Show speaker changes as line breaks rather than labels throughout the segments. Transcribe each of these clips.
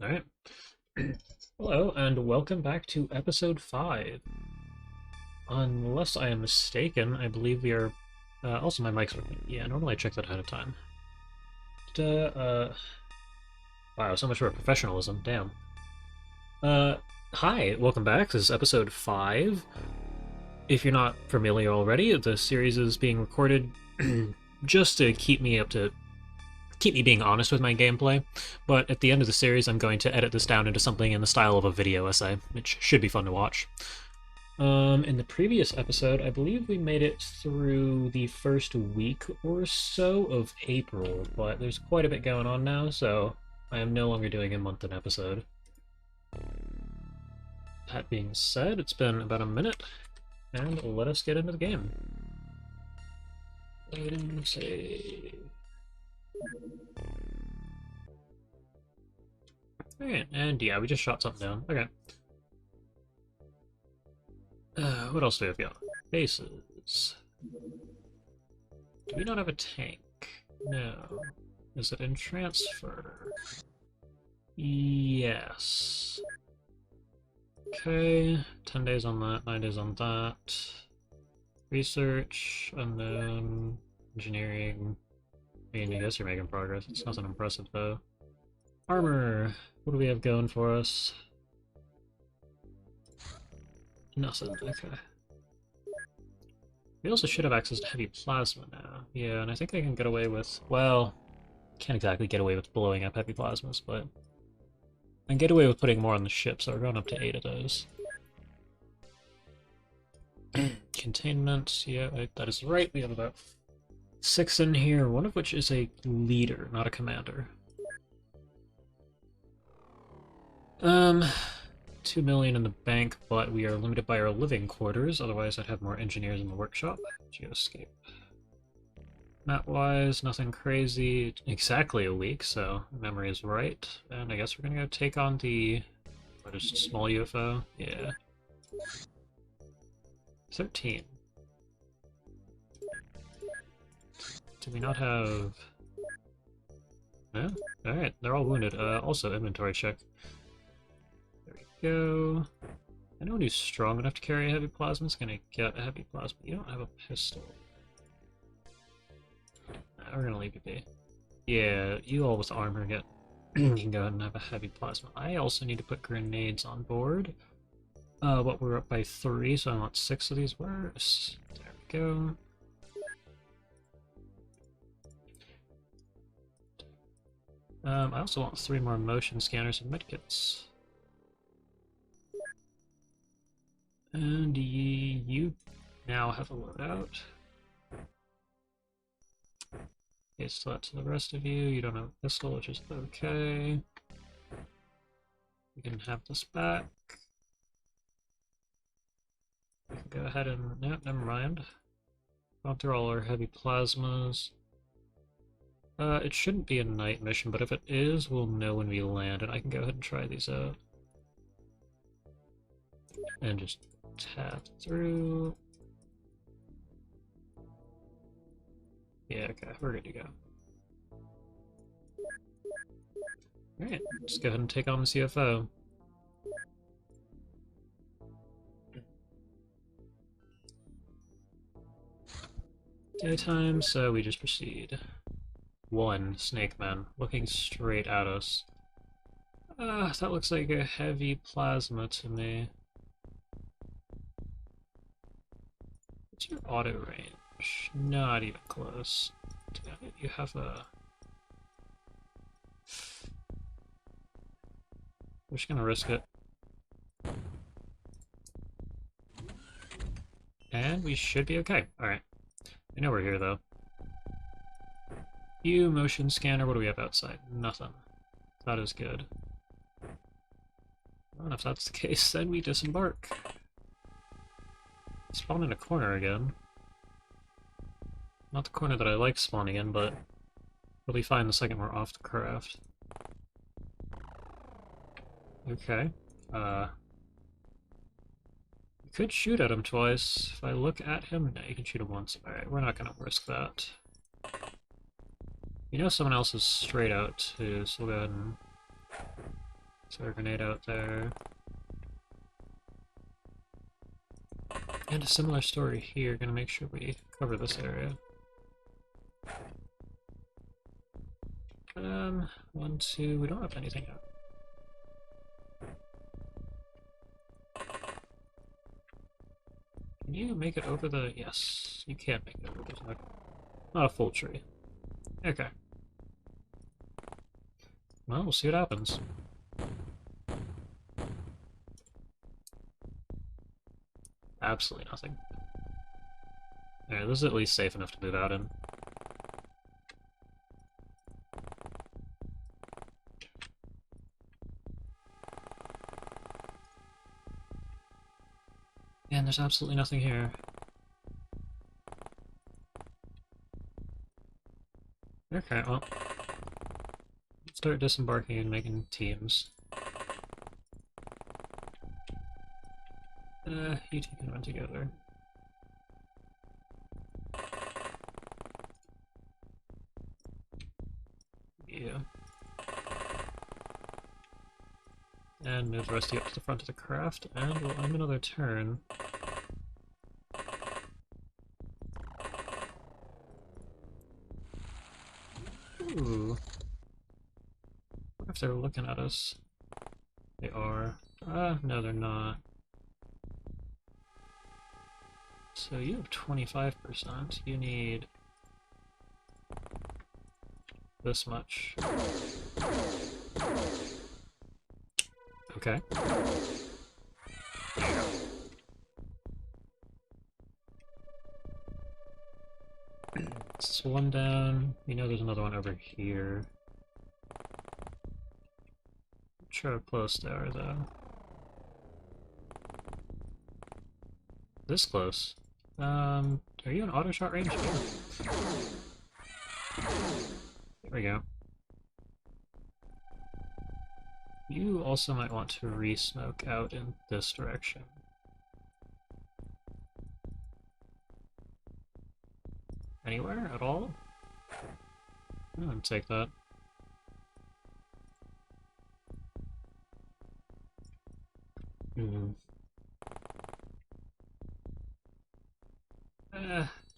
Alright. Hello, and welcome back to episode 5. Unless I am mistaken, I believe we are... also, my mic's working. Yeah, normally I check that ahead of time. Wow, so much for professionalism. Damn. Uh, Hi, welcome back. This is episode 5. If you're not familiar already, the series is being recorded just to keep me being honest with my gameplay, but at the end of the series I'm going to edit this down into something in the style of a video essay, which should be fun to watch. In the previous episode, I believe we made it through the first week or so of April, but there's quite a bit going on now, so I am no longer doing a month-an episode. That being said, it's been about a minute, and let us get into the game. Save. Okay, and yeah, we just shot something down. Okay. What else do we have got? Bases. Do we not have a tank? No. Is it in transfer? Yes. Okay, 10 days on that, 9 days on that. Research, and then engineering. I mean, I guess you're making progress. It's nothing impressive, though. Armor. What do we have going for us? Nothing, okay. We also should have access to heavy plasma now. Yeah, and I think I can get away with... Well, can't exactly get away with blowing up heavy plasmas, but... I can get away with putting more on the ship, so we're going up to 8 of those. Containment, yeah, that is right. We have about 6 in here, one of which is a leader, not a commander. 2 million in the bank, but we are limited by our living quarters, otherwise I'd have more engineers in the workshop. Geoscape. Map-wise, nothing crazy. Exactly a week, so memory is right. And I guess we're gonna go take on the... What is it, small UFO? Yeah. 13. Do we not have... No? Alright, they're all wounded. Also, inventory check. There we go. Anyone who's strong enough to carry a heavy plasma is gonna get a heavy plasma. You don't have a pistol. Nah, we're gonna leave you be. Yeah, you all with armor get... you can go ahead and have a heavy plasma. I also need to put grenades on board. But we're up by 3, so I want 6 of these worse. There we go. I also want 3 more motion scanners and medkits. And you now have a loadout. Okay, so that's the rest of you. You don't have a pistol, which is okay. We can have this back. We can go ahead and... Nope, never mind. Gone through all our heavy plasmas. It shouldn't be a night mission, but if it is, we'll know when we land, and I can go ahead and try these out. And just tap through. Yeah, okay, we're good to go. Alright, let's go ahead and take on the UFO. Daytime, so we just proceed. 1 snake man looking straight at us. That looks like a heavy plasma to me. What's your auto range? Not even close. Damn it, you have a... We're just gonna risk it. And we should be okay. Alright. I know we're here, though. You, motion scanner, what do we have outside? Nothing. That is good. Well, if that's the case, then we disembark. Spawn in a corner again. Not the corner that I like spawning in, but we'll be fine the second we're off the craft. Okay. You could shoot at him twice. If I look at him, no, you can shoot him once. Alright, we're not gonna risk that. You know someone else is straight out too, so we'll go ahead and So a grenade out there. And a similar story here, gonna make sure we cover this area. 1, 2, we don't have anything out. Can you make it over the... Yes, you can make it over. There's not a full tree. Okay. Well, we'll see what happens. Absolutely nothing. Alright, this is at least safe enough to move out in. And there's absolutely nothing here. Okay, well. Let's start disembarking and making teams. You two can run together. Yeah. And move the rest of you up to the front of the craft, and we'll end another turn. Ooh. What if they're looking at us? They are. No, they're not. So you have 25%. You need this much. Okay. It's one down. You know there's another one over here. Not sure how close they are, though. This close. Are you in auto shot range? Yeah. There we go. You also might want to re-smoke out in this direction. Anywhere at all? I'm gonna take that.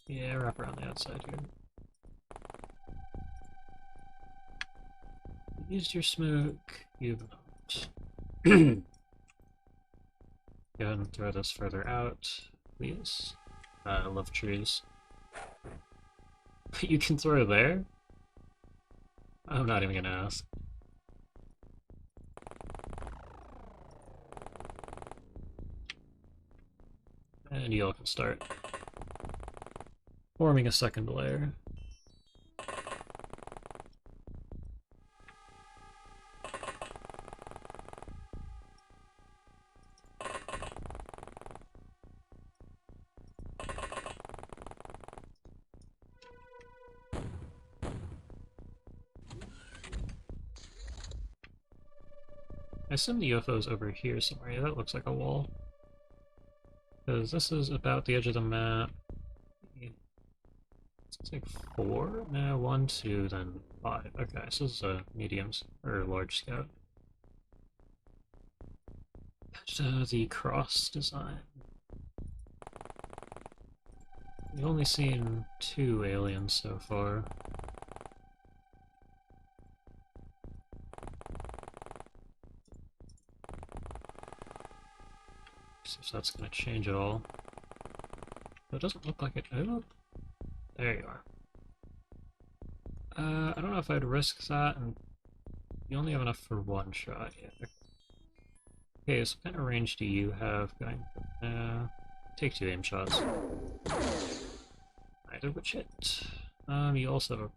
Yeah, wrap around the outside here. Used your smoke, you've not. Go ahead and throw this further out, please. I love trees. You can throw there? I'm not even gonna ask. And you all can start forming a second layer. I assume the UFO is over here somewhere. Yeah, that looks like a wall. Because this is about the edge of the map. It's like 4? No, 1, 2, then 5. Okay, so this is a mediums or large scout. The cross design. We've only seen 2 aliens so far. See if that's going to change at all. It doesn't look like it. Oh, there you are. I don't know if I'd risk that, and you only have enough for 1 shot yet. Okay, so what kind of range do you have going? Take 2 aim shots. Neither which hit. You also have a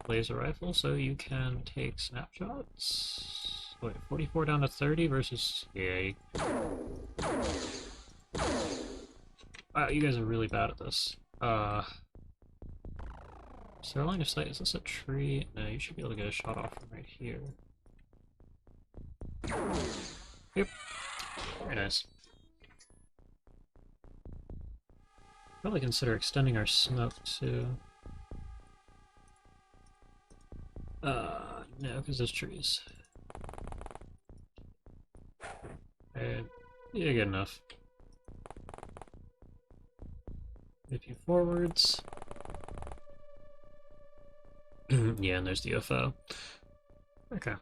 laser rifle, so you can take snapshots. Wait, 44 down to 30 versus... Yeah. Wow, you guys are really bad at this. Is there a line of sight? Is this a tree? No, you should be able to get a shot off from right here. Yep. Very nice. Probably consider extending our smoke too. No, because there's trees. Okay. Yeah, good enough. Move you forwards. Yeah, and there's the UFO. Okay.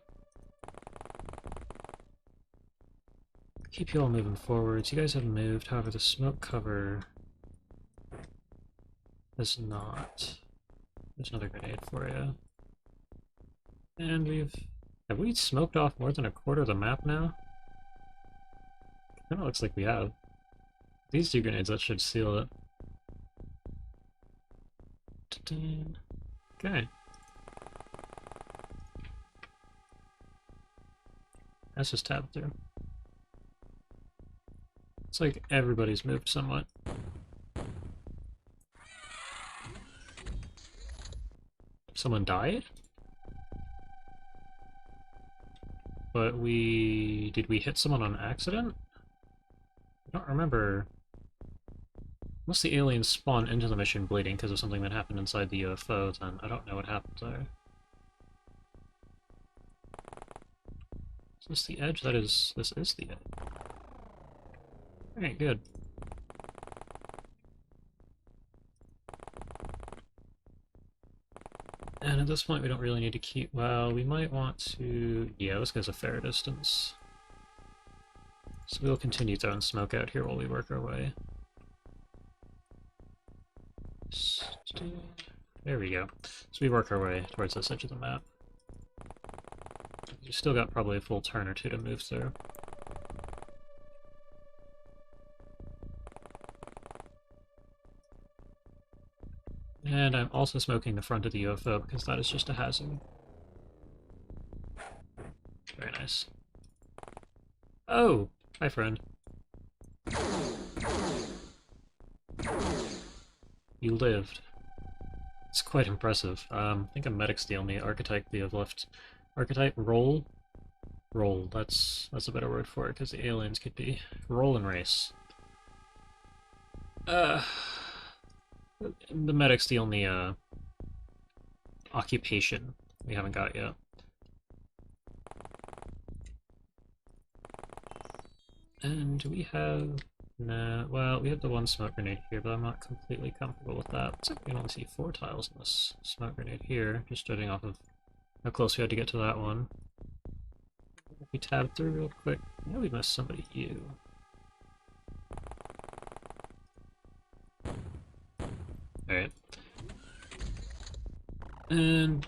Keep you all moving forwards. You guys have moved, however the smoke cover has not. There's another grenade for you. And we've... Have we smoked off more than a quarter of the map now? Kinda looks like we have. These two grenades, that should seal it. Okay. Let's just tab through. It's like everybody's moved somewhat. Someone died? But we... Did we hit someone on accident? I don't remember. Unless the aliens spawn into the mission bleeding because of something that happened inside the UFO, then I don't know what happened there. Is this the edge? This is the edge. Alright, good. And at this point we don't really need to keep... Well, we might want to... Yeah, this guy's a fair distance. So we'll continue throwing smoke out here while we work our way. There we go. So we work our way towards this edge of the map. You still got probably a full turn or two to move through. And I'm also smoking the front of the UFO because that is just a hazard. Very nice. Oh! Hi, friend. You lived. It's quite impressive. I think a medic's the only archetype we have left. Archetype? Roll? Roll. That's a better word for it, because the aliens could be roll and race. The medic's the only, occupation we haven't got yet. And we have... Nah, well, we have the one smoke grenade here, but I'm not completely comfortable with that. Looks like we can only see 4 tiles in this smoke grenade here, just judging off of how close we had to get to that one. If we tab through real quick, I know we missed somebody. You. Alright. And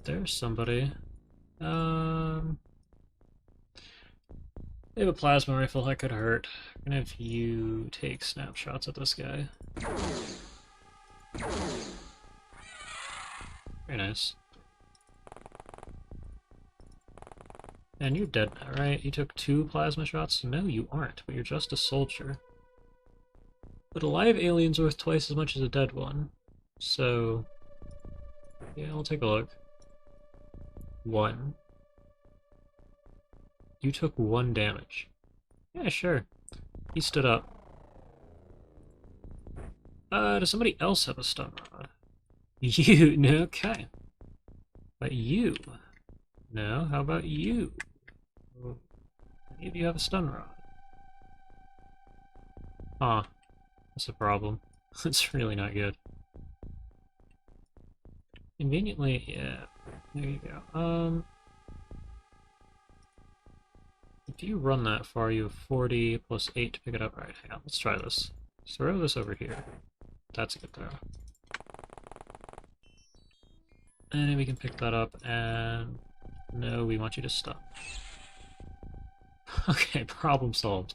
there's somebody. They have a plasma rifle that could hurt. I'm gonna have you take snapshots at this guy. Very nice. And you're dead now, right? You took 2 plasma shots? No, you aren't, but you're just a soldier. But a live alien's worth twice as much as a dead one. So... yeah, I'll take a look. 1. You took 1 damage. Yeah, sure. He stood up. Does somebody else have a stun rod? You? No, okay. But you? No, how about you? Any of you have a stun rod? Huh. That's a problem. It's really not good. Conveniently, yeah. There you go. If you run that far, you have 40 plus 8 to pick it up. Alright, hang on, let's try this. Throw this over here. That's a good throw. And then we can pick that up, and... no, we want you to stop. Okay, problem solved.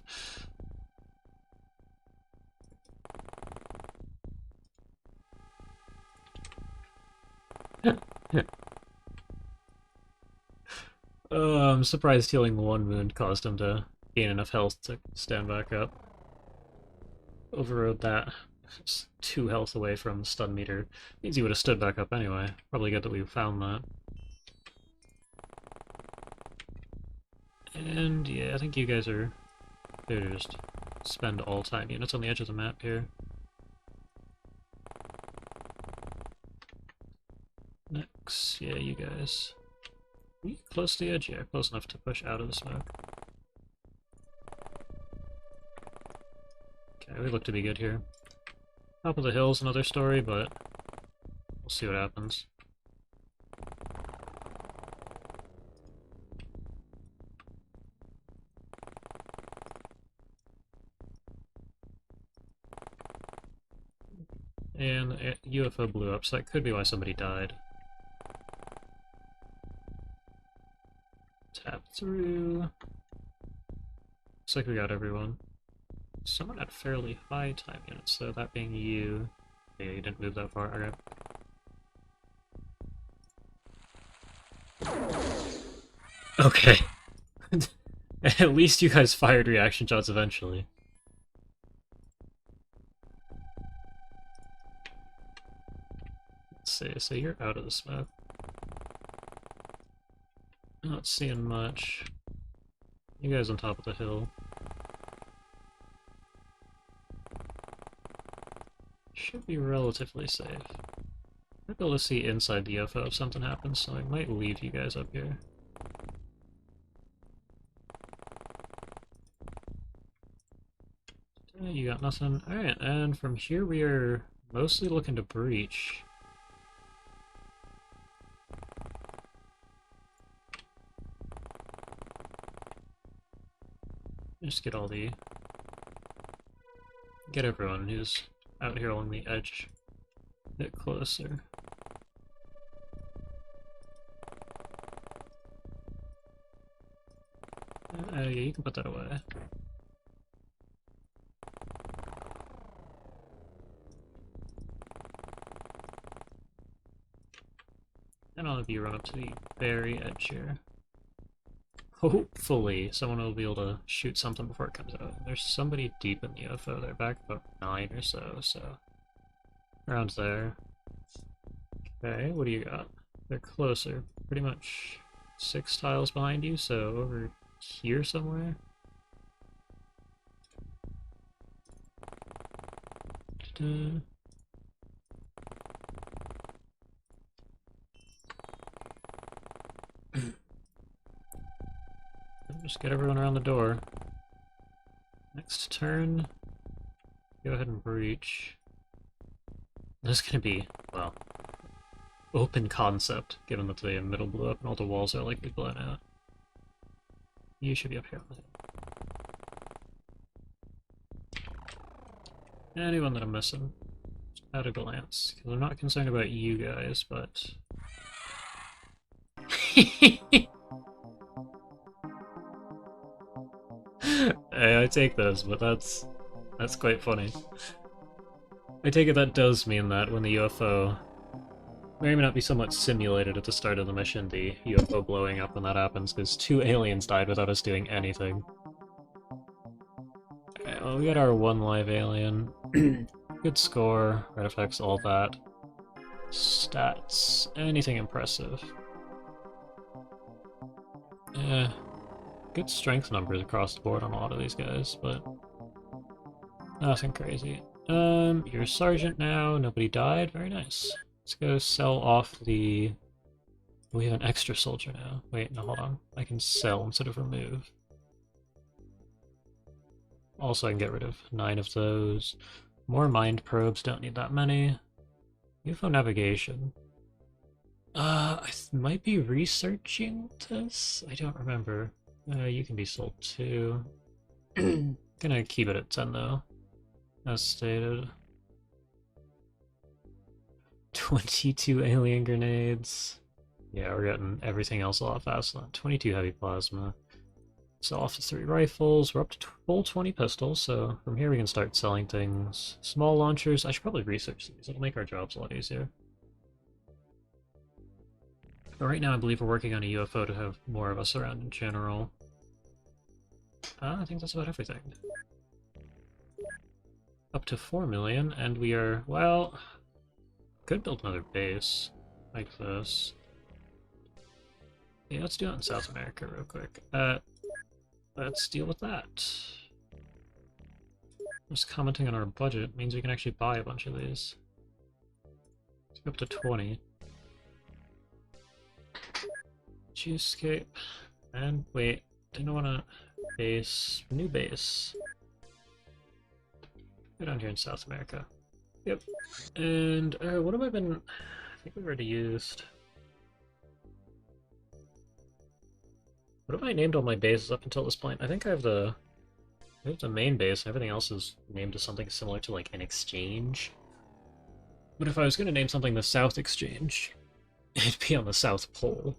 I'm surprised healing 1 wound caused him to gain enough health to stand back up. Overrode that. Just 2 health away from the stun meter. Means he would have stood back up anyway. Probably good that we found that. And yeah, I think you guys are there to just spend all time units on the edge of the map here. Next, yeah, you guys. Are you close to the edge? Yeah, close enough to push out of the smoke. Okay, we look to be good here. Top of the hill's another story, but we'll see what happens. And a UFO blew up, so that could be why somebody died. Tap through. Looks like we got everyone. Someone had fairly high time units, so that being you. Yeah, you didn't move that far. Okay. Okay. At least you guys fired reaction shots eventually. Let's see, so you're out of the smoke. Not seeing much. You guys on top of the hill. Should be relatively safe. Might be able to see inside the UFO if something happens, so I might leave you guys up here. You got nothing? Alright, and from here we are mostly looking to breach. Just get all the... Get everyone who's out here along the edge a bit closer. Yeah, you can put that away. And I'll have you run up to the very edge here. Hopefully, someone will be able to shoot something before it comes out. There's somebody deep in the UFO. They're back about 9 or so, around there. Okay, what do you got? They're closer. Pretty much 6 tiles behind you, so over here somewhere. Ta-da. Just get everyone around the door. Next turn, go ahead and breach. This is gonna be, well, open concept, given that the middle blew up and all the walls are likely blown out. You should be up here on the hill. Anyone that I'm missing, just at a glance, because I'm not concerned about you guys, but... Hey, I take those, but that's quite funny. I take it that does mean that when the UFO may not be somewhat simulated at the start of the mission, the UFO blowing up when that happens, because 2 aliens died without us doing anything. Okay, well, we got our 1 live alien. Good score, artifacts, all that. Stats, anything impressive? Good strength numbers across the board on a lot of these guys, but nothing crazy. You're a sergeant now, nobody died, very nice. Let's go sell off the... We have an extra soldier now. Wait, no, hold on. I can sell instead of remove. Also, I can get rid of 9 of those. More mind probes, don't need that many. UFO navigation. I might be researching this? I don't remember. You can be sold too. Gonna keep it at 10 though, as stated. 22 alien grenades. Yeah, we're getting everything else a lot faster than 22 heavy plasma. Sell off the 3 rifles. We're up to full 20 pistols, so from here we can start selling things. Small launchers. I should probably research these. It'll make our jobs a lot easier. But right now I believe we're working on a UFO to have more of us around in general. I think that's about everything. Up to 4 million, and we are, well, could build another base like this. Yeah, let's do it in South America real quick. Let's deal with that. Just commenting on our budget means we can actually buy a bunch of these. Let's go up to 20. Cheesescape. And wait, didn't want to base. New base. Go down here in South America. Yep. And what have I been... I think we've already used... What have I named all my bases up until this point? I think I have the main base, and everything else is named as something similar to, like, an exchange. But if I was going to name something the South Exchange, it'd be on the South Pole.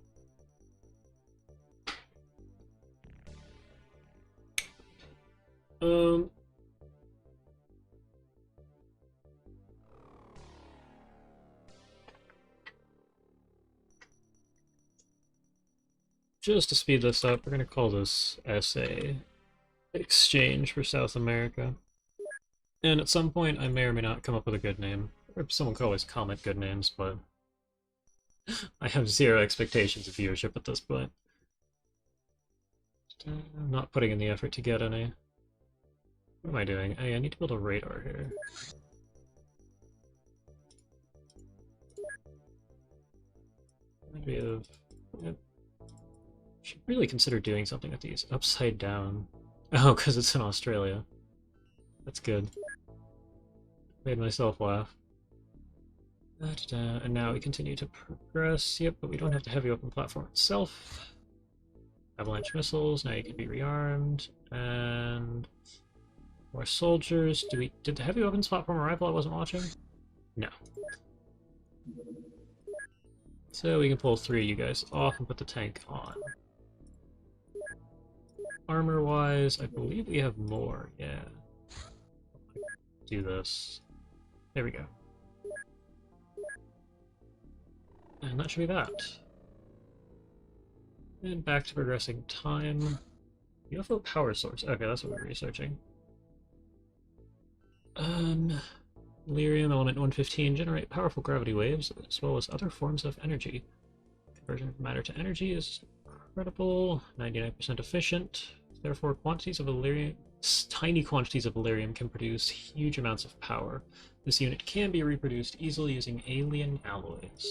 Just to speed this up, we're going to call this SA Exchange for South America. And at some point, I may or may not come up with a good name. Or someone could always comment good names, but I have zero expectations of viewership at this point. I'm not putting in the effort to get any. What am I doing? Hey, I need to build a radar here. We have... Yep. Should really consider doing something with these. Upside down. Oh, because it's in Australia. That's good. Made myself laugh. And now we continue to progress. Yep, but we don't have the heavy open platform itself. Avalanche missiles, now you can be rearmed. And more soldiers. Did the heavy weapons platform arrive while I wasn't watching? No. So we can pull 3 of you guys off and put the tank on. Armor-wise, I believe we have more, yeah. Do this. There we go. And that should be that. And back to progressing time. UFO power source. Okay, that's what we're researching. Lyrium element 115 generate powerful gravity waves as well as other forms of energy. Conversion of matter to energy is incredible, 99% efficient. Therefore, tiny quantities of Illyrium can produce huge amounts of power. This unit can be reproduced easily using alien alloys.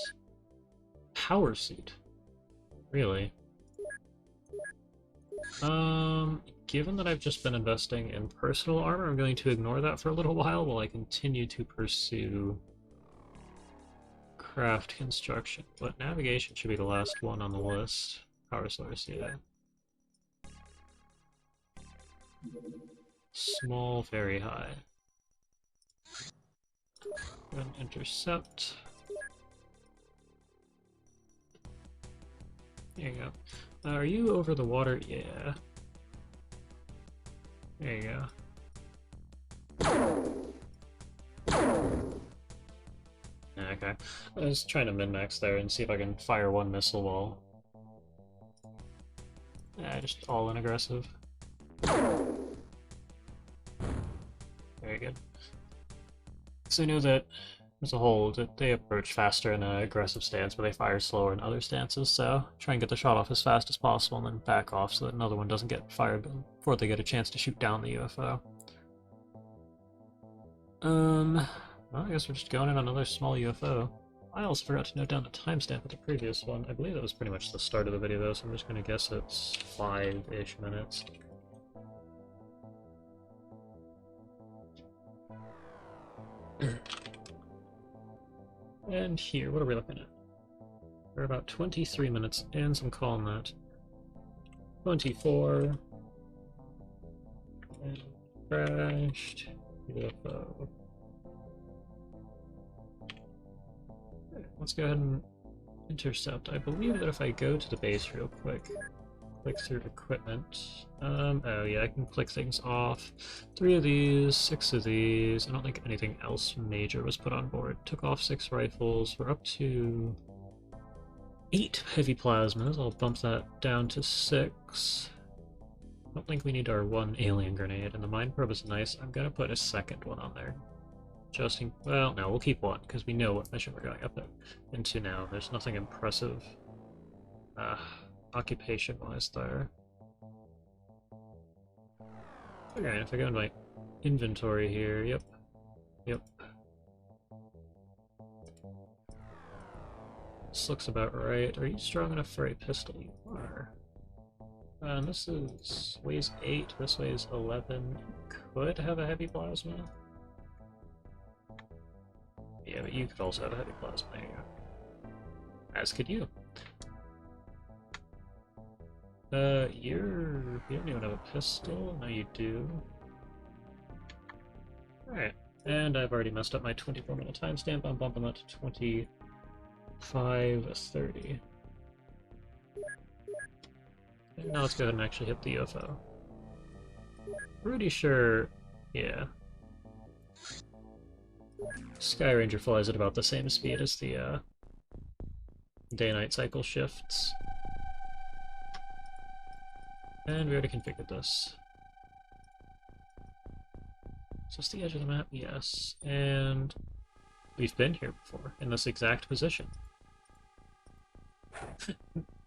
Power suit. Really? Given that I've just been investing in personal armor, I'm going to ignore that for a little while I continue to pursue craft construction. But navigation should be the last one on the list. Power source, yeah. Small, very high. And intercept. There you go. Are you over the water? Yeah. There you go. Okay. I was trying to min-max there and see if I can fire one missile while... just all-in aggressive. Very good. So I know that, as a whole, that they approach faster in an aggressive stance, but they fire slower in other stances, so try and get the shot off as fast as possible and then back off so that another one doesn't get fired before they get a chance to shoot down the UFO. Well, I guess we're just going in on another small UFO. I also forgot to note down the timestamp of the previous one. I believe that was pretty much the start of the video though, so I'm just going to guess it's 5-ish minutes. And here, what are we looking at? We're about 23 minutes in, so I'm calling that 24. And crashed. UFO. Okay, let's go ahead and intercept. I believe that if I go to the base real quick, click through equipment. Oh yeah, I can click things off. 3 of these, 6 of these. I don't think anything else major was put on board. Took off 6 rifles. We're up to 8 heavy plasmas. I'll bump that down to 6. I don't think we need our 1 alien grenade, and the mine probe is nice. I'm gonna put a second one on there. Just in... well, no, we'll keep 1, because we know what mission we're going up into now. There's nothing impressive. Occupation-wise there. Okay, if I go into my inventory here, yep. This looks about right. Are you strong enough for a pistol? You are. And this weighs 8, this weighs 11. Could have a heavy plasma. Yeah, but you could also have a heavy plasma. There you go. As could you. You don't even have a pistol? No, you do. Alright. And I've already messed up my 24-minute timestamp. I'm bumping that to 25:30. And now let's go ahead and actually hit the UFO. Pretty sure, yeah. Sky Ranger flies at about the same speed as the day-night cycle shifts. And we already configured this. Is this the edge of the map? Yes. And we've been here before, in this exact position.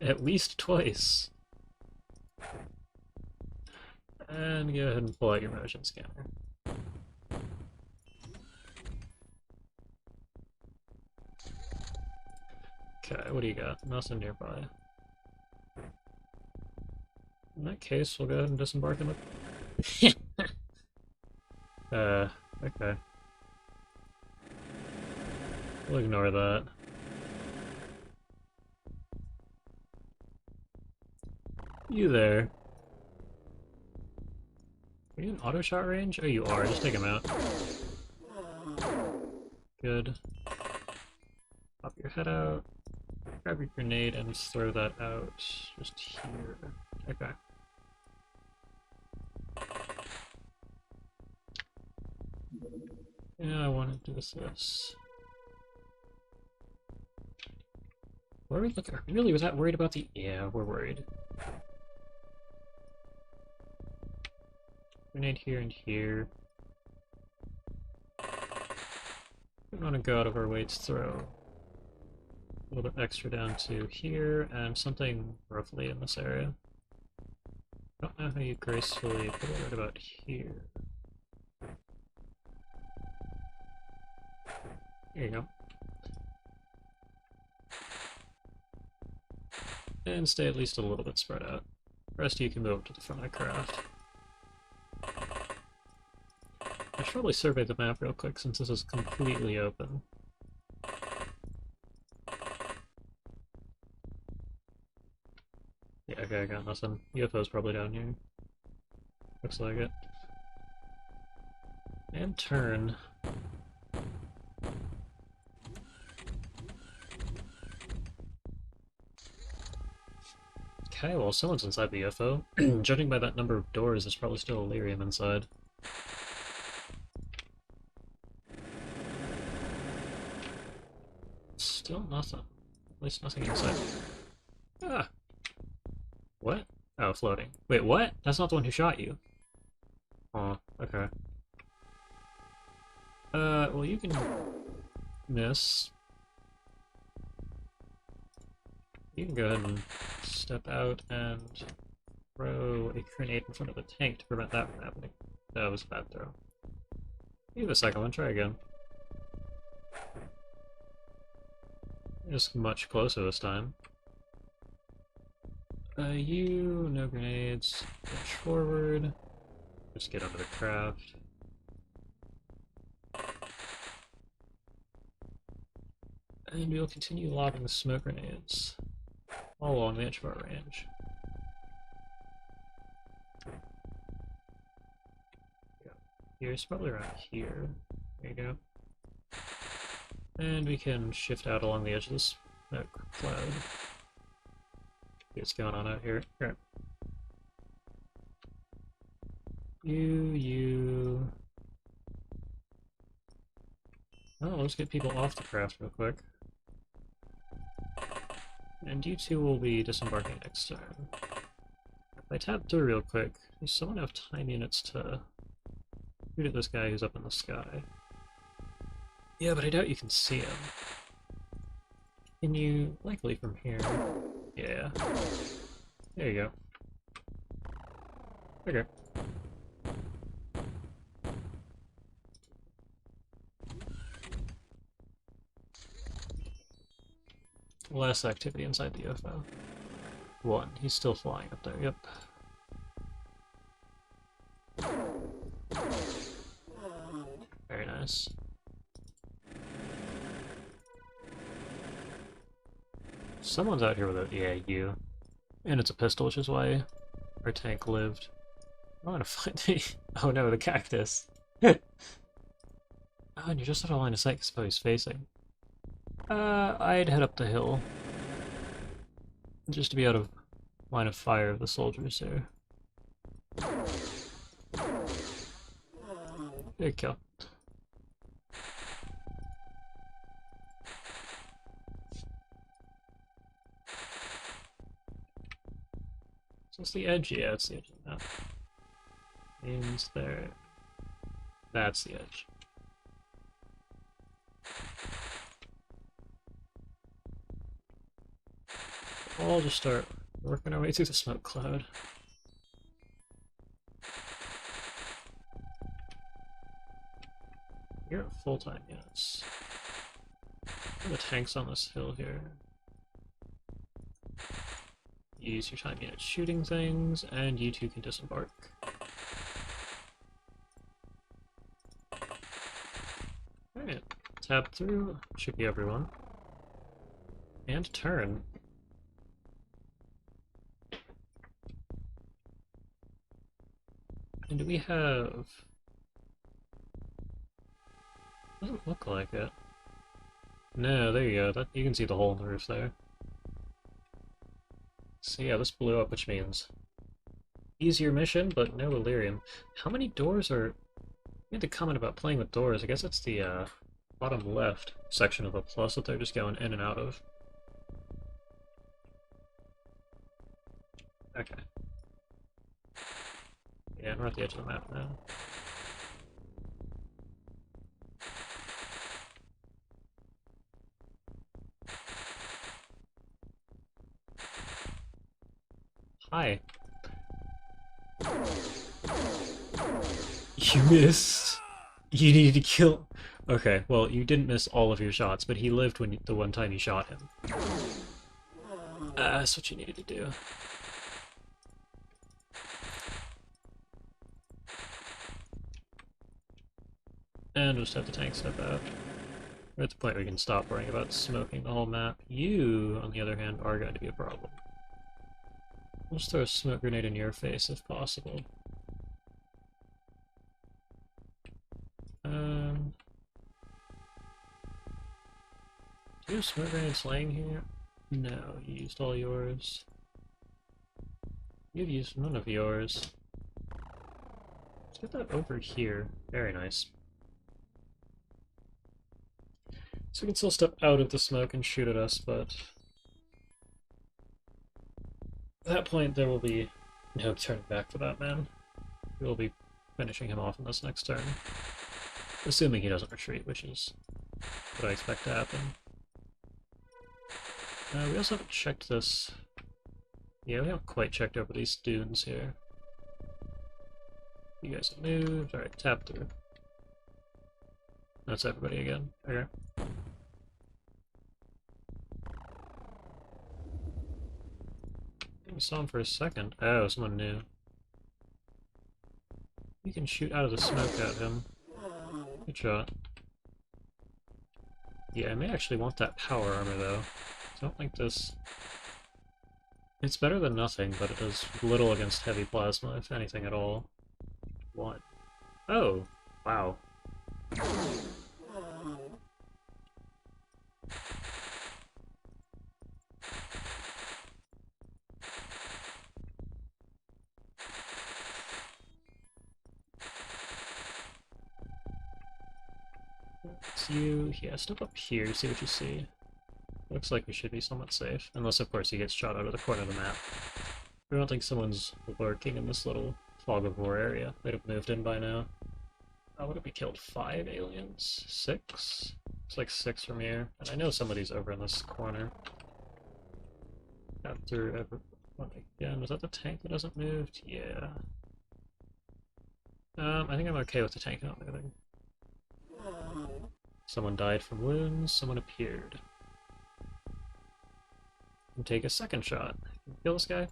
At least twice. And go ahead and pull out your motion scanner. Okay, what do you got? Nothing nearby. In that case, we'll go ahead and disembark in the... okay. We'll ignore that. You there. Are you in auto shot range? Oh, you are. Just take him out. Good. Pop your head out. Grab your grenade and throw that out just here. Okay. Yeah, I want to do this. Were we looking? Really, was that worried about the? Yeah, we're worried. Grenade here and here. We want to go out of our way to throw a little bit extra down to here, and something roughly in this area. Don't know how you gracefully put it right about here. There you go. And stay at least a little bit spread out. The rest of you can move up to the front of the craft. I should probably survey the map real quick since this is completely open. Yeah, okay, I got nothing. UFO's probably down here. Looks like it. And turn. Okay, well, someone's inside the UFO. Judging by that number of doors, there's probably still Elerium inside. Still nothing. At least nothing inside. Ah! What? Oh, floating. Wait, what? That's not the one who shot you. Oh, okay. Well, you can miss. You can go ahead and step out and throw a grenade in front of the tank to prevent that from happening. That was a bad throw. Give it a second one, try again. Just much closer this time. You, no grenades. Push forward. Just get under the craft. And we'll continue lobbing the smoke grenades all along the edge of our range. Yeah. Here's probably around here. There you go. And we can shift out along the edge of this smoke cloud. See what's going on out here. Here. You. Oh, let's get people off the craft real quick. And you two will be disembarking next turn. If I tab through real quick, does someone have time units to shoot at this guy who's up in the sky? Yeah, but I doubt you can see him. Can you, likely from here? Yeah. There you go. Okay. Less activity inside the UFO. One. He's still flying up there, yep. Very nice. Someone's out here with a... yeah, you. And it's a pistol, which is why our tank lived. I want to find the... oh no, the cactus. Oh, and you're just out of line of sight because of how he's facing. I'd head up the hill. Just to be out of line of fire of the soldiers here. There you go. So it's the edge? Yeah, it's the edge of the map. Means there. That's the edge. We'll just start working our way through the smoke cloud. You're at full-time units. The tank's on this hill here. Use your time units shooting things, and you two can disembark. Alright, tab through, should be everyone. And turn. And do we have... doesn't look like it. No, there you go. That, you can see the hole in the roof there. So yeah, this blew up, which means easier mission, but no Illyrium. How many doors are... You had the comment about playing with doors. I guess it's the bottom left section of the plus that they're just going in and out of. Okay. Yeah, we're at the edge of the map now. Hi. You missed. You needed to kill... Okay, well, you didn't miss all of your shots, but he lived when the one time you shot him. That's what you needed to do. And just have the tank step out. We're at the point where we can stop worrying about smoking the whole map. You, on the other hand, are going to be a problem. We'll just throw a smoke grenade in your face if possible. Do you have smoke grenades laying here? No, you used all yours. You've used none of yours. Let's get that over here. Very nice. So we can still step out of the smoke and shoot at us, but... at that point, there will be no turning back for that man. We will be finishing him off in this next turn. Assuming he doesn't retreat, which is what I expect to happen. We also haven't checked this... yeah, we haven't quite checked over these dunes here. You guys have moved. Alright, tap through. That's everybody again. Okay. I saw him for a second. Oh, someone new. You can shoot out of the smoke at him. Good shot. Yeah, I may actually want that power armor, though. I don't think this... it's better than nothing, but it does little against heavy plasma, if anything at all. What? Oh! Wow. It's you... yeah, step up here, see what you see. Looks like we should be somewhat safe. Unless, of course, he gets shot out of the corner of the map. I don't think someone's lurking in this little fog of war area. They'd have moved in by now. What have we killed? 5 aliens? 6? It's like 6 from here. And I know somebody's over in this corner. After everyone again. Was that the tank that hasn't moved? Yeah. I think I'm okay with the tank not moving. Someone died from wounds, someone appeared. And take a second shot. Kill this guy.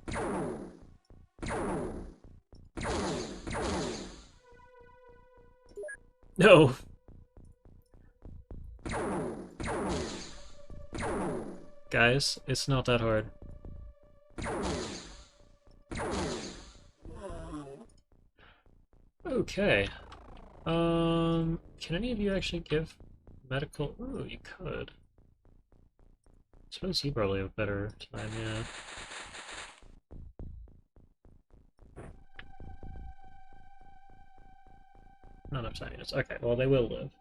No! guys. It's not that hard. Okay. Can any of you actually give medical... Ooh, you could. I suppose you probably have better time, yeah. Not enough time units. Okay, well, they will live.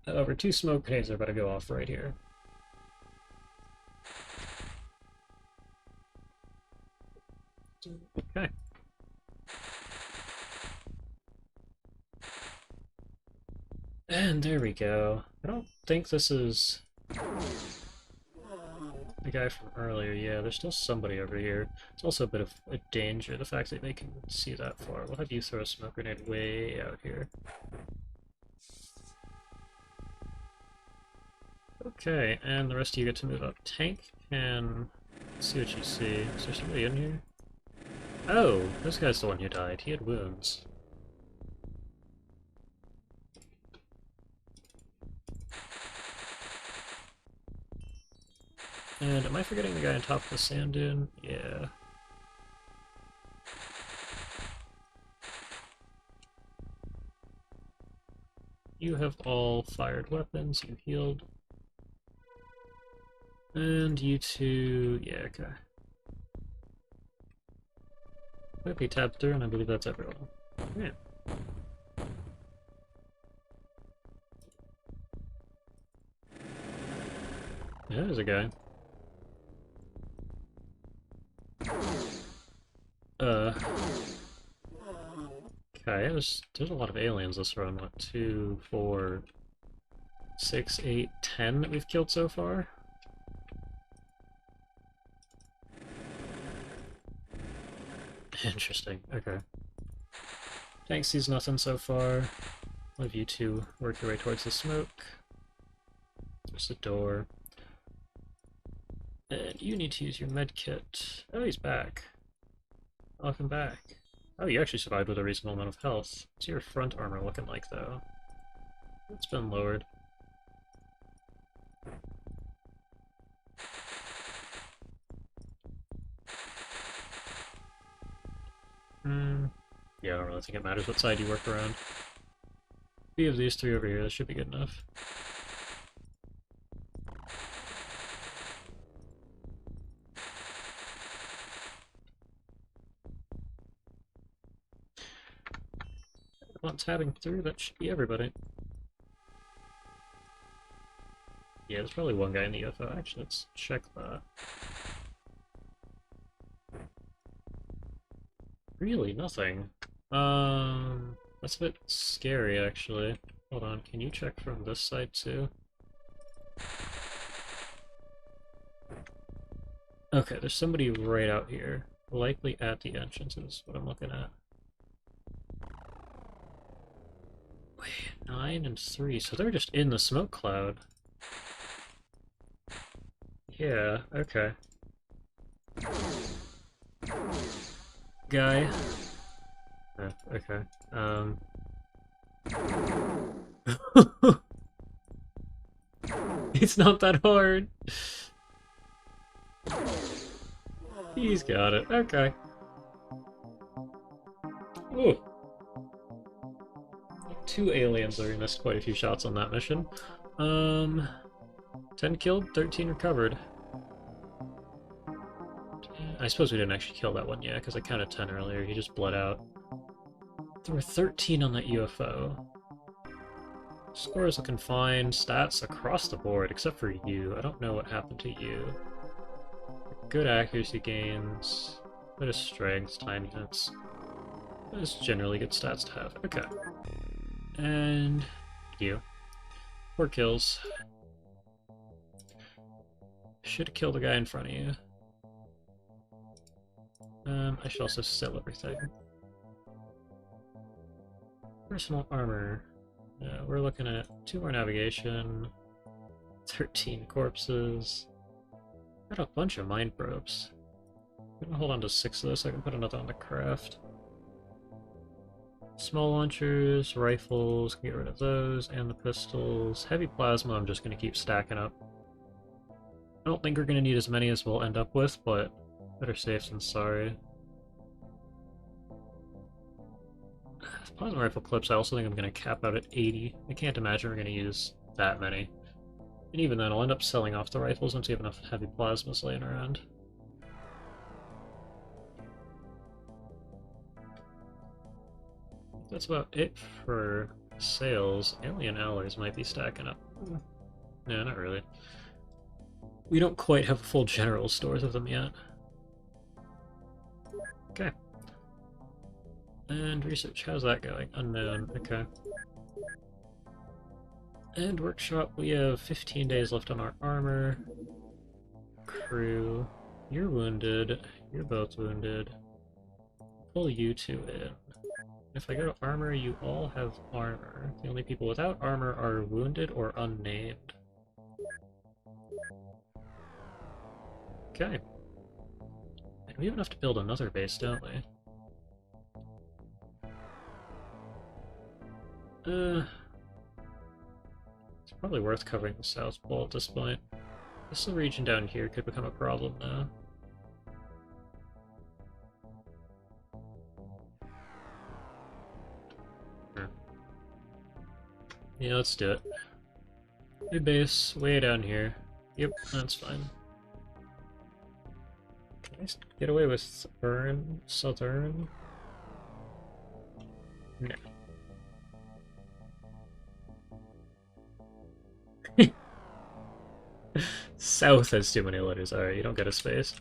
However, 2 smoke grenades are about to go off right here. Okay. And there we go. I don't think this is the guy from earlier. Yeah, there's still somebody over here. It's also a bit of a danger, the fact that they can see that far. We'll have you throw a smoke grenade way out here. Okay, and the rest of you get to move up. Tank can... Let's see what you see. Is there somebody in here? Oh, this guy's the one who died. He had wounds. And am I forgetting the guy on top of the sand dune? Yeah. You have all fired weapons, you healed. And you two... yeah, okay. Quickly tabbed through, and I believe that's everyone. Yeah. Yeah, there's a guy. Okay, there's a lot of aliens this run. What, 2, 4, 6, 8, 10 that we've killed so far? Interesting, okay. Tank sees nothing so far. I'll have you two work your way towards the smoke. There's the door. And you need to use your med kit. Oh, he's back. Welcome back. Oh, you actually survived with a reasonable amount of health. What's your front armor looking like, though? It's been lowered. Yeah, I don't really think it matters what side you work around. We have these 3 over here, that should be good enough. Once tabbing through, that should be everybody. Yeah, there's probably one guy in the UFO. Actually, let's check that. Really, nothing. That's a bit scary, actually. Hold on, can you check from this side, too? Okay, there's somebody right out here. Likely at the entrance is what I'm looking at. Wait, 9 and 3, so they're just in the smoke cloud. Yeah, okay. Guy. Oh, okay. It's not that hard. He's got it. Okay. Ooh. 2 aliens there. We missed quite a few shots on that mission. 10 killed, 13 recovered. I suppose we didn't actually kill that one yet, because I counted 10 earlier. He just bled out. There were 13 on that UFO. Score is looking fine. Stats across the board, except for you. I don't know what happened to you. Good accuracy gains. Bit of strength, time hits. That's generally good stats to have. Okay. And you. 4 kills. Should kill the guy in front of you. I should also sell everything. Personal armor. We're looking at 2 more navigation, 13 corpses. Got a bunch of mind probes. I'm gonna hold on to 6 of this so I can put another on the craft. Small launchers, rifles, can get rid of those, and the pistols. Heavy plasma I'm just going to keep stacking up. I don't think we're going to need as many as we'll end up with, but better safe than sorry. Plasma rifle clips, I also think I'm going to cap out at 80. I can't imagine we're going to use that many. And even then, I'll end up selling off the rifles once we have enough heavy plasmas laying around. That's about it for sales. Alien alloys might be stacking up. No, not really. We don't quite have full general stores of them yet. Okay. And research, how's that going? Unknown, okay. And workshop, we have 15 days left on our armor. Crew, you're wounded. You're both wounded. Pull you two in. If I go to armor, you all have armor. The only people without armor are wounded or unnamed. Okay. And we have enough to build another base, don't we? It's probably worth covering the South Pole at this point. This region down here could become a problem now. Yeah, let's do it. New base, way down here. Yep, that's fine. Can I get away with Urn? Southern? No. South has too many letters. Alright, you don't get a space.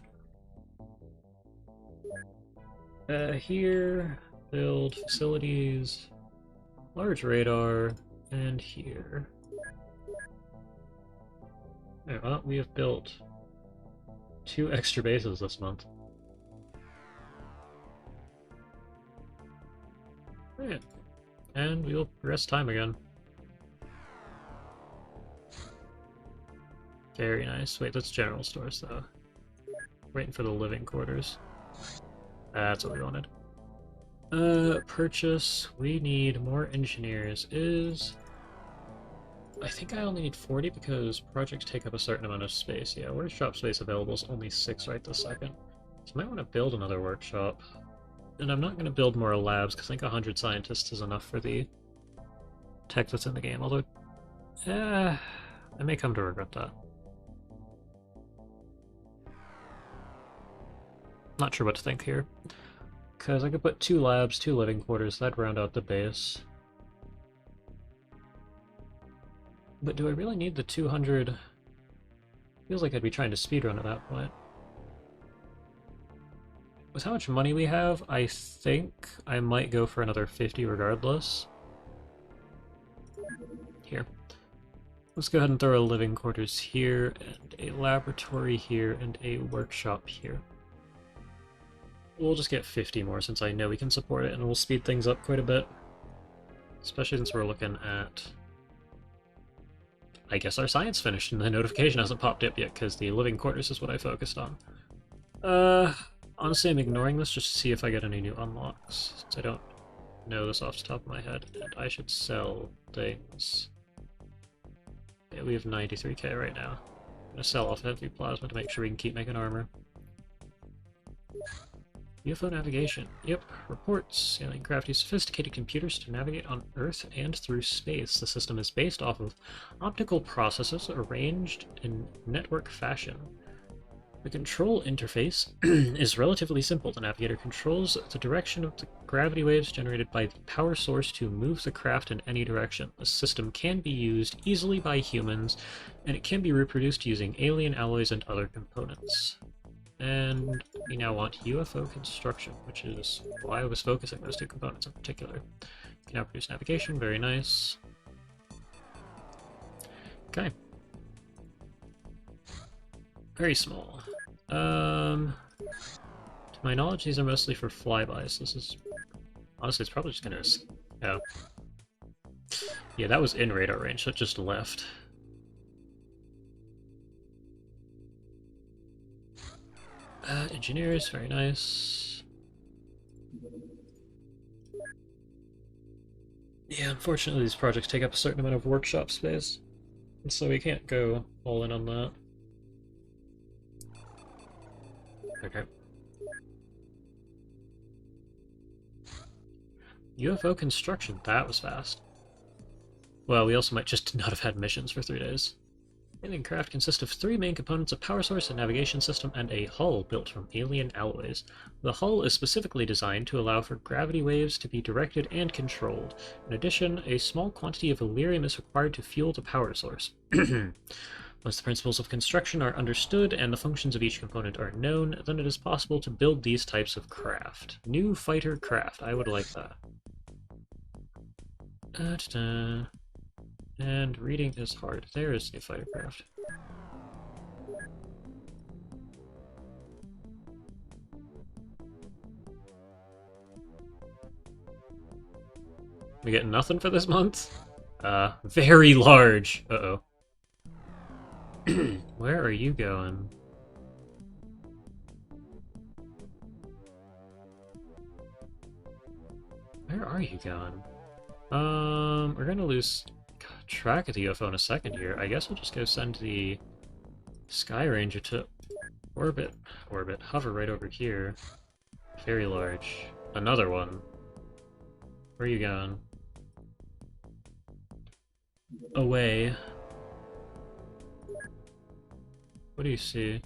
Here, build facilities, large radar, and here. Alright, well, we have built 2 extra bases this month. Alright, and we'll progress time again. Very nice. Wait, that's general stores, though. Waiting for the living quarters. That's what we wanted. Purchase. We need more engineers. I think I only need 40 because projects take up a certain amount of space. Yeah, workshop space available is only 6 right this second. So I might want to build another workshop. And I'm not going to build more labs because I think 100 scientists is enough for the tech that's in the game. Although, I may come to regret that. Not sure what to think here. Because I could put 2 labs, 2 living quarters, that'd round out the base. But do I really need the 200? Feels like I'd be trying to speedrun at that point. With how much money we have, I think I might go for another 50 regardless. Here. Let's go ahead and throw a living quarters here, and a laboratory here, and a workshop here. We'll just get 50 more since I know we can support it, and we'll speed things up quite a bit. Especially since we're looking at... I guess our science finished, and the notification hasn't popped up yet, because the living quarters is what I focused on. Honestly, I'm ignoring this just to see if I get any new unlocks, since I don't know this off the top of my head, and I should sell things. Yeah, we have 93k right now. I'm gonna sell off heavy plasma to make sure we can keep making armor. UFO navigation. Yep. Reports. Alien craft use sophisticated computers to navigate on Earth and through space. The system is based off of optical processes arranged in network fashion. The control interface is relatively simple. The navigator controls the direction of the gravity waves generated by the power source to move the craft in any direction. The system can be used easily by humans, and it can be reproduced using alien alloys and other components. And we now want UFO construction, which is why I was focusing those 2 components in particular. You can now produce navigation, very nice. Okay. Very small. To my knowledge, these are mostly for flybys. This is... honestly, it's probably just gonna... oh. Yeah, that was in radar range, so it just left. Engineers, very nice. Yeah, unfortunately these projects take up a certain amount of workshop space, and so we can't go all in on that. Okay. UFO construction, that was fast. Well, we also might just not have had missions for 3 days. Alien craft consists of 3 main components: a power source, a navigation system, and a hull built from alien alloys. The hull is specifically designed to allow for gravity waves to be directed and controlled. In addition, a small quantity of Illyrium is required to fuel the power source. Once the principles of construction are understood and the functions of each component are known, then it is possible to build these types of craft. New fighter craft, I would like that. Ta-da. And reading is hard. There is new fighter craft. We get nothing for this month? Very large. Uh-oh. Where are you going? Where are you going? We're gonna lose track of the UFO in a second here. I guess we'll just go send the Sky Ranger to hover right over here. Very large. Another one. Where are you going? Away. What do you see?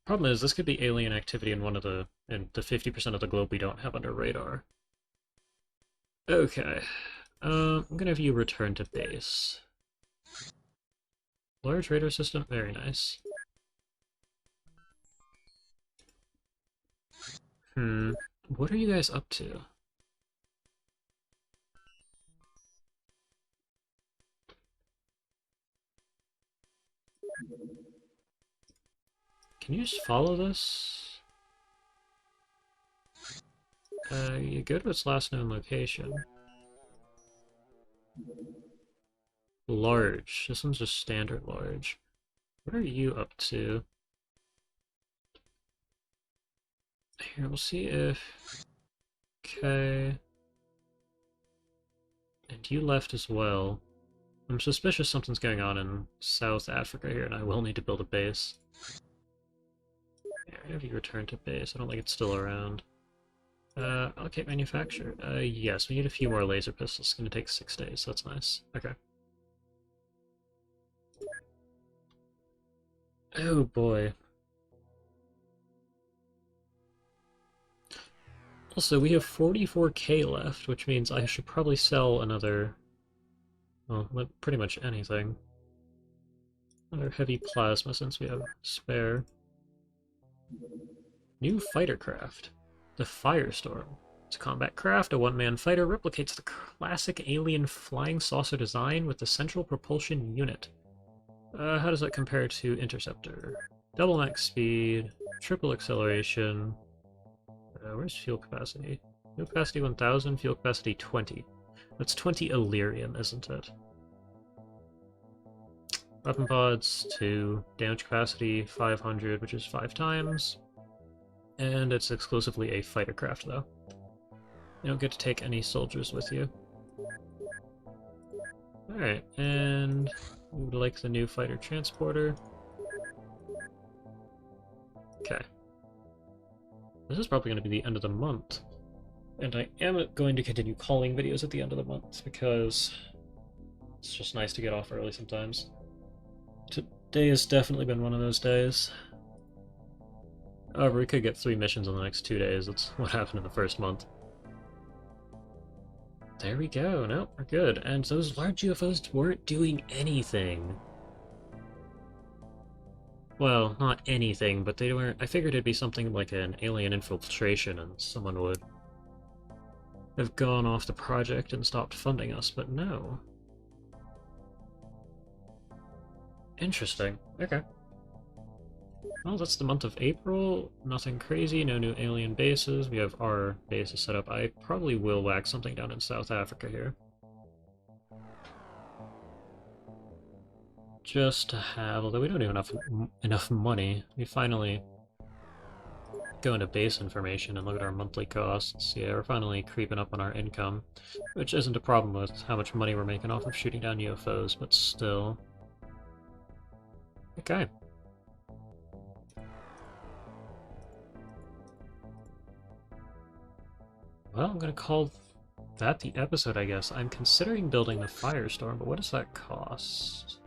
Problem is, this could be alien activity in the 50% of the globe we don't have under radar. Okay. I'm gonna have you return to base. Large radar system, very nice. What are you guys up to? Can you just follow this? You go to its last known location. Large. This one's just standard large. What are you up to? Here, we'll see if... Okay... And you left as well. I'm suspicious something's going on in South Africa here, and I will need to build a base. Yeah, have you return to base? I don't think it's still around. Allocate manufacture. Yes, we need a few more laser pistols. It's gonna take 6 days. That's nice. Okay. Oh boy. Also, we have 44k left, which means I should probably sell another... Well, pretty much anything. Another heavy plasma since we have spare. New fighter craft. The Firestorm. It's a combat craft. A one-man fighter replicates the classic alien flying saucer design with the central propulsion unit. How does that compare to Interceptor? Double max speed, triple acceleration. Where's fuel capacity? Fuel capacity 1000, fuel capacity 20. That's 20 Illyrium, isn't it? Weapon pods 2, damage capacity 500, which is 5 times. And it's exclusively a fighter craft, though. You don't get to take any soldiers with you. Alright, and we would like the new fighter transporter. Okay. This is probably going to be the end of the month. And I am going to continue calling videos at the end of the month, because it's just nice to get off early sometimes. Today has definitely been one of those days. However, we could get 3 missions in the next 2 days. That's what happened in the first month. There we go. No, we're good. And those large UFOs weren't doing anything. Well, not anything, but they weren't... I figured it'd be something like an alien infiltration and someone would have gone off the project and stopped funding us, but no. Interesting. Okay. Well, that's the month of April. Nothing crazy, no new alien bases. We have our bases set up. I probably will whack something down in South Africa here. Just to have, although we don't even have enough money. We finally go into base information and look at our monthly costs. Yeah, we're finally creeping up on our income, which isn't a problem with how much money we're making off of shooting down UFOs, but still. Okay. Well, I'm gonna call that the episode, I guess. I'm considering building the Firestorm, but what does that cost?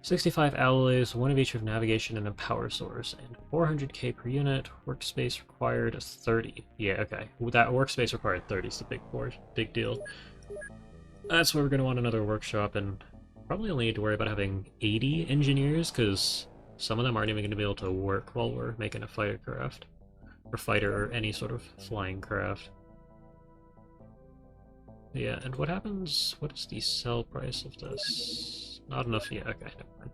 65 alloys, one of each of navigation and a power source, and 400k per unit. Workspace required 30. Yeah, okay. That workspace required 30 is the big deal. That's why we're gonna want another workshop, and probably only need to worry about having 80 engineers, because some of them aren't even gonna be able to work while we're making a fighter craft. Or fighter, or any sort of flying craft. Yeah, and what happens? What is the sell price of this? Not enough yet. Okay, never mind.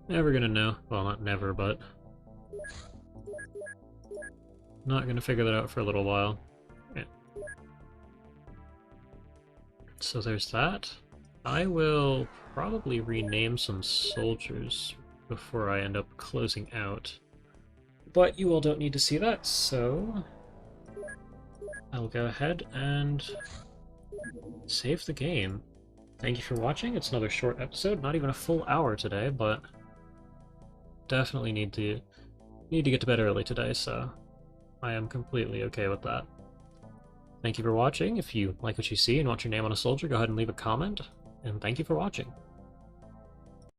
Never gonna know. Well, not never, but not gonna figure that out for a little while. Yeah. So there's that. I will probably rename some soldiers before I end up closing out. But you all don't need to see that, so I'll go ahead and save the game. Thank you for watching. It's another short episode, not even a full hour today, but definitely need to get to bed early today, so I am completely okay with that. Thank you for watching. If you like what you see and want your name on a soldier, go ahead and leave a comment, and thank you for watching.